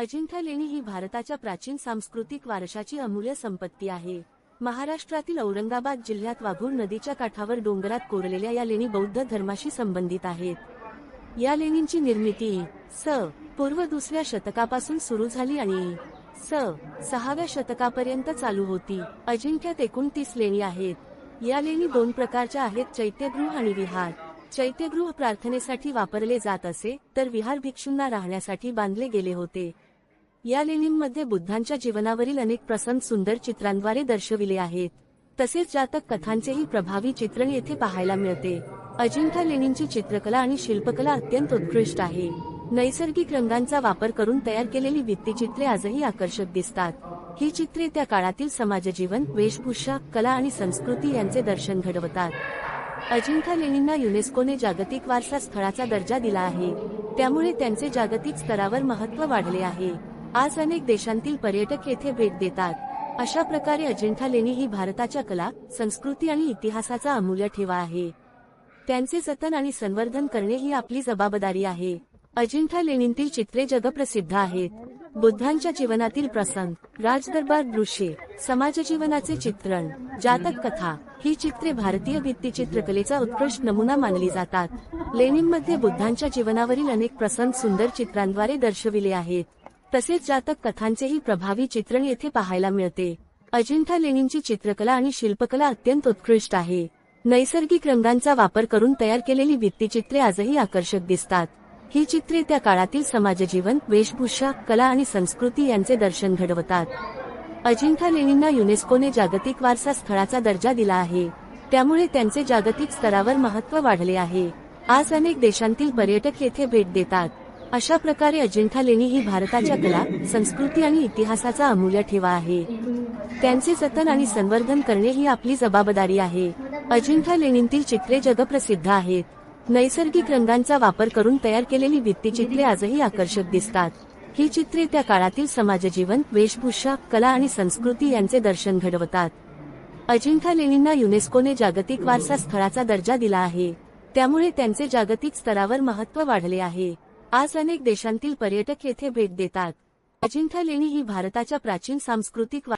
अजिंठा लेणी ही भारताच्या प्राचीन सांस्कृतिक वारशाची अमूल्य संपत्ती आहे। महाराष्ट्रातील औरंगाबाद जिल्ह्यात वाघूर नदीच्या काठावर डोंगरात कोरलेल्या या लेणी बौद्ध धर्माशी संबंधित आहेत। या लेणींची निर्मिती पूर्व 2ऱ्या शतकापासून सुरू झाली आणि 6व्या शतकापर्यंत चालू होती। अजिंठ्यात एकूण 30 लेणी आहेत। या लेणी 2 प्रकारच्या आहेत, चैत्यगृह आणि विहार। चैत्यगृह प्रार्थनेसाठी वापरले जात असे, तर विहार भिक्षूंना राहण्यासाठी बांधले गेले होते। या लेणींमध्ये बुद्धांच्या जीवनावरील अनेक प्रसंग सुंदर चित्रांद्वारे दर्शविले आहेत। तसेच जातक कथांचेही प्रभावी चित्रण येथे पाहायला मिळते। अजिंठा लेणींची चित्रकला आणि शिल्पकला अत्यंत उत्कृष्ट आहे। नैसर्गिक रंगांचा वापर करून तयार केलेली भित्तिचित्रे आजही आकर्षक दिसतात। ही चित्रे त्या काळातील समाजजीवन, वेशभूषा, कला आणि संस्कृती यांचे दर्शन घडवतात। अजिंठा लेणींना युनेस्कोने जागतिक वारसा स्थळाचा दर्जा दिला आहे, त्यामुळे त्यांचे जागतिक स्तरावर महत्त्व वाढले आहे। आज अनेक देशांतील पर्यटक येथे भेट देतात। अशा प्रकारे अजिंठा लेणी ही भारताच्या कला, संस्कृती आणि इतिहासाचा अमूल्य ठेवा आहे। त्यांचे जतन आणि संवर्धन करणे ही आपली जबाबदारी आहे। अजिंठा लेणींतील चित्रे जगप्रसिद्ध आहेत। बुद्धांच्या जीवनातील प्रसंग, राजदरबार दृश्ये, समाजजीवनाचे चित्रण, जातक कथा ही चित्रे भारतीय भित्तिचित्रकलेचा उत्कृष्ट नमुना मानली जातात। लेणींमध्ये बुद्धांच्या जीवनावरील अनेक प्रसंग सुंदर चित्रांद्वारे दर्शविले आहेत। तसेच जातक कथांचेही प्रभावी चित्रण येथे पाहायला मिळते। अजिंठा लेणींची चित्रकला आणि शिल्पकला अत्यंत उत्कृष्ट आहे। नैसर्गिक रंगांचा वापर करून तयार केलेली भित्तिचित्रे आजही आकर्षक दिसतात। ही चित्रे त्या काळातील समाजजीवन, वेशभूषा, कला आणि संस्कृती यांचे दर्शन घडवतात। अजिंठा लेणींना युनेस्कोने जागतिक वारसा स्थळाचा दर्जा दिला आहे, त्यामुळे त्यांचे जागतिक स्तरावर महत्त्व वाढले आहे। आज अनेक देशांतील पर्यटक येथे भेट देतात। अशा प्रकारे अजिंठा लेणी ही भारताच्या कला, संस्कृती आणि इतिहासाचा अमूल्य ठेवा आहे। त्यांचे जतन आणि संवर्धन करणे ही आपली जबाबदारी आहे। अजिंठा लेणींतील चित्रे जगप्रसिद्ध आहेत। नैसर्गिक रंगांचा वापर करून तयार केलेली भित्तिचित्रे आजही आकर्षक दिसतात। ही चित्रे त्या काळातील समाजजीवन, वेशभूषा, कला आणि संस्कृती यांचे दर्शन घडवतात। अजिंठा लेणींना युनेस्कोने जागतिक वारसा स्थळाचा दर्जा दिला आहे, त्यामुळे त्यांचे जागतिक स्तरावर महत्त्व वाढले आहे। आज अनेक देशांतील पर्यटक येथे भेट देतात। अजिंठा लेणी ही भारताच्या प्राचीन सांस्कृतिक